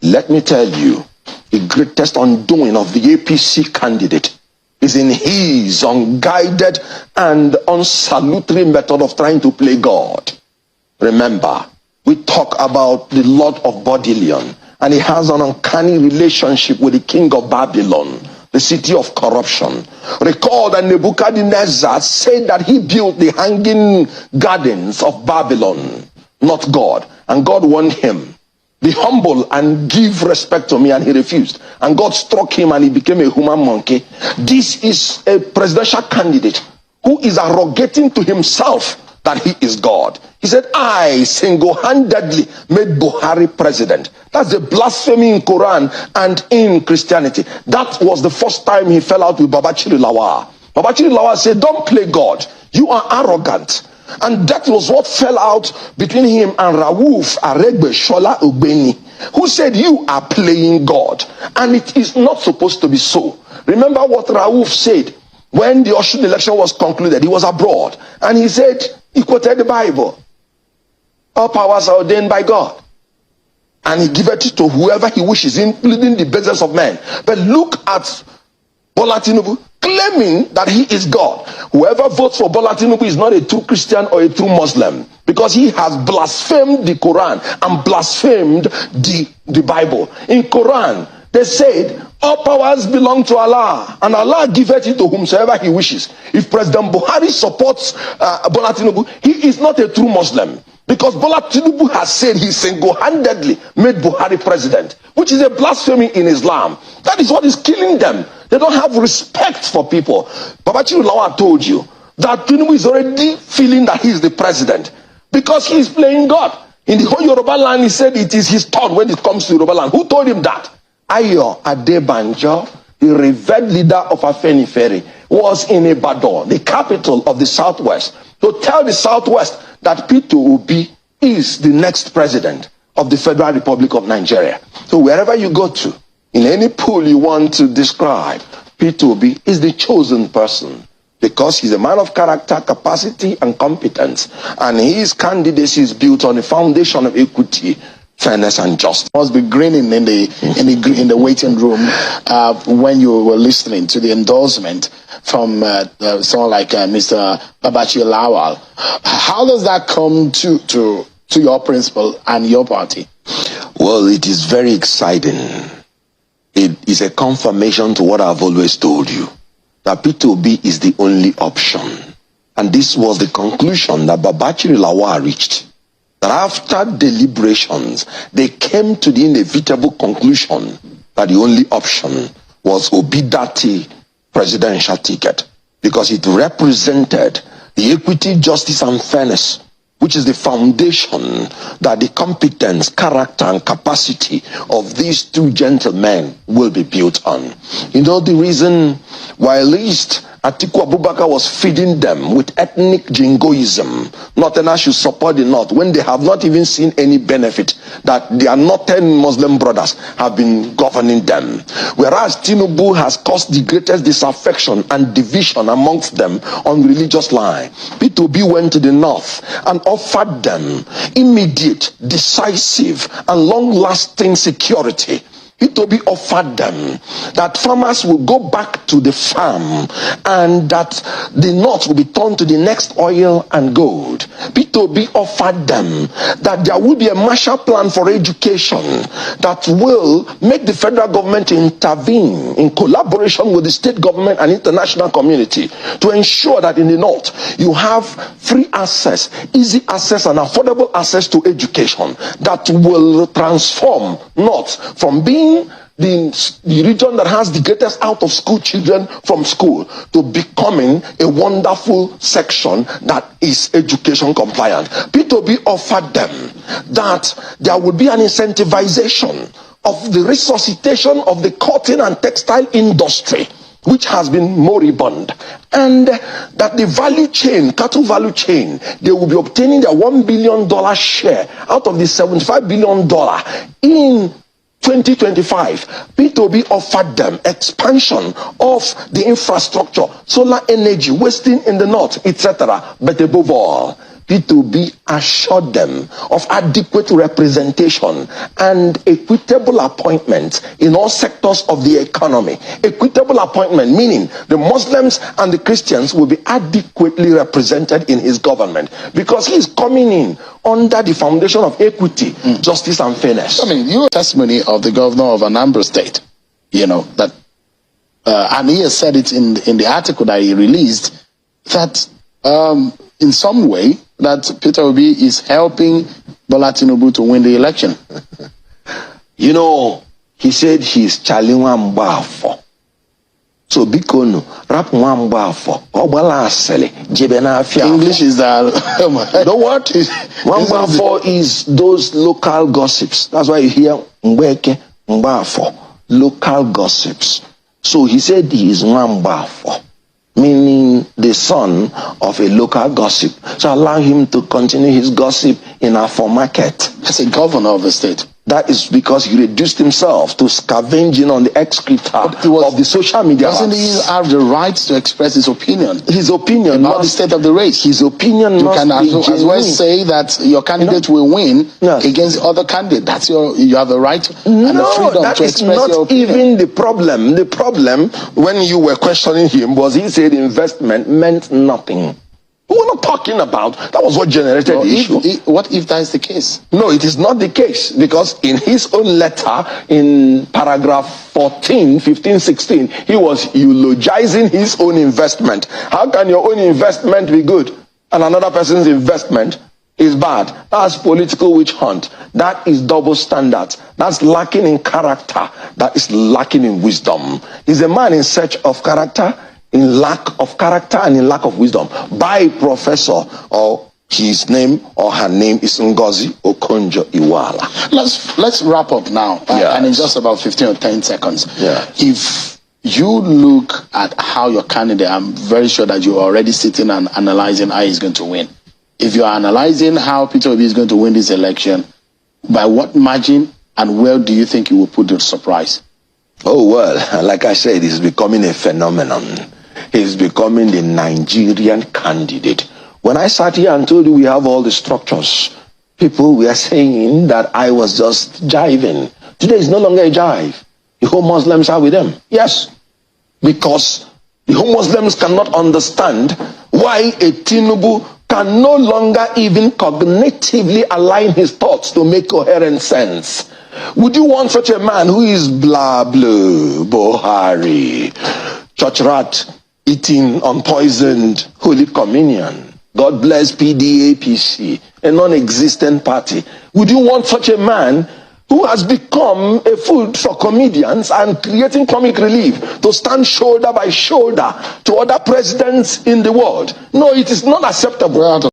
Let me tell you, the greatest undoing of the APC candidate is in his unguided and unsalutary method of trying to play God. Remember, we talk about the Lord of Bodleian, and he has an uncanny relationship with the king of Babylon, the city of corruption. Recall that Nebuchadnezzar said that he built the hanging gardens of Babylon, not God. And God warned him, be humble and give respect to me, and he refused. And God struck him and he became a human monkey. This is a presidential candidate who is arrogating to himself that he is God. He said, I single-handedly made Buhari president. That's a blasphemy in Quran and in Christianity. That was the first time he fell out with Babachiri Lawal. Babachiri Lawal said, don't play God. You are arrogant. And that was what fell out between him and Rauf Aregbe Shola Ogbeni, who said, you are playing God. And it is not supposed to be so. Remember what Rauf said when the Osun election was concluded. He was abroad. And he said, he quoted the Bible. All powers are ordained by God. And he giveth it to whoever he wishes, including the basest of men. But look at Bola Tinubu claiming that he is God. Whoever votes for Bola Tinubu is not a true Christian or a true Muslim, because he has blasphemed the Quran and blasphemed the Bible. In Quran, they said, all powers belong to Allah, and Allah giveth it to whomsoever he wishes. If President Buhari supports Bola Tinubu, he is not a true Muslim, because Bola Tinubu has said he single-handedly made Buhari president, which is a blasphemy in Islam. That is what is killing them. They don't have respect for people. Babachiri Lawal told you that Tinubu is already feeling that he is the president because he is playing God. In the whole Yoruba land, he said it is his turn when it comes to Yoruba land. Who told him that? Ayo Adebanjo, the revered leader of Afenifere, was in Ibadan, the capital of the Southwest, to tell the Southwest that Peter Obi is the next president of the Federal Republic of Nigeria. So wherever you go to, in any pool you want to describe, Peter Obi is the chosen person, because he's a man of character, capacity, and competence, and his candidacy is built on a foundation of equity, fairness, and justice. Must be grinning in the waiting room when you were listening to the endorsement from someone like Mr. Babachiri Lawal. How does that come to your principle and your party? Well, it is very exciting. It is a confirmation to what I've always told you, that Peter Obi is the only option. And this was the conclusion that Babachiri Lawal reached. That after deliberations, they came to the inevitable conclusion that the only option was Obi Dati presidential ticket, because it represented the equity, justice, and fairness, which is the foundation that the competence, character, and capacity of these two gentlemen will be built on. You know the reason why at least Atiku Abubakar was feeding them with ethnic jingoism. Northerners should support the North when they have not even seen any benefit that their Northern Muslim brothers have been governing them. Whereas Tinubu has caused the greatest disaffection and division amongst them on religious line. P2B went to the North and offered them immediate, decisive, and long-lasting security. P2B offered them that farmers will go back to the farm and that the North will be turned to the next oil and gold. P2B offered them that there will be a Marshall Plan for education that will make the federal government intervene in collaboration with the state government and international community to ensure that in the North you have free access, easy access, and affordable access to education that will transform North from being the region that has the greatest out-of-school children from school to becoming a wonderful section that is education compliant. P2B offered them that there would be an incentivization of the resuscitation of the cotton and textile industry, which has been moribund, and that the value chain, cattle value chain, they will be obtaining their $1 billion share out of the $75 billion in 2025. P2B offered them expansion of the infrastructure, solar energy, wasting in the North, etc. But above all, P2B assured them of adequate representation and equitable appointments in all sectors of the economy. Equitable appointment meaning the Muslims and the Christians will be adequately represented in his government, because he is coming in under the foundation of equity, justice and fairness. I mean, your testimony of the governor of Anambra State, that and he has said it in the article that he released, that in some way that Peter Obi is helping Bola Tinubu to win the election. He said he's challenging Mbafo. So bikono rap Mbafo obala asele jebena afia. English is that you know what? Mbafo is those local gossips. That's why you hear Mbeke Mbafo, local gossips. So he said he is Mbafo, meaning the son of a local gossip. So allow him to continue his gossip in our market. As a governor of the state. That is because he reduced himself to scavenging on the excreta of the social media. Doesn't he have the right to express his opinion? His opinion about the state of the race. His opinion you must can be as well say that your candidate will win against other candidates. You have the right and the freedom to express your opinion. That is not even the problem. The problem, when you were questioning him, was he said investment meant nothing. We were not talking about, that was what generated the issue. What if that is the case? No, it is not the case, because in his own letter, in paragraph 14, 15, 16, he was eulogizing his own investment. How can your own investment be good and another person's investment is bad? That's political witch hunt. That is double standards. That's lacking in character. That is lacking in wisdom. He's a man in search of character, in lack of character and in lack of wisdom, by a professor, or his name or her name is Ngozi Okonjo-Iweala. Let's wrap up now, and in just about 15 or 10 seconds. If you look at how your candidate, I'm very sure that you're already sitting and analyzing how he's going to win. If you're analyzing how Peter Obi is going to win this election, by what margin and where do you think he will put the surprise? Oh, well, like I said, he's becoming a phenomenon. He's becoming the Nigerian candidate. When I sat here and told you we have all the structures, people were saying that I was just jiving. Today is no longer a jive. The whole Muslims are with them. Yes, because the whole Muslims cannot understand why a Tinubu can no longer even cognitively align his thoughts to make coherent sense. Would you want such a man who is blah blah, Buhari, church rat, eating unpoisoned Holy Communion? God bless PDAPC, a non-existent party. Would you want such a man who has become a food for comedians and creating comic relief to stand shoulder by shoulder to other presidents in the world? No, it is not acceptable.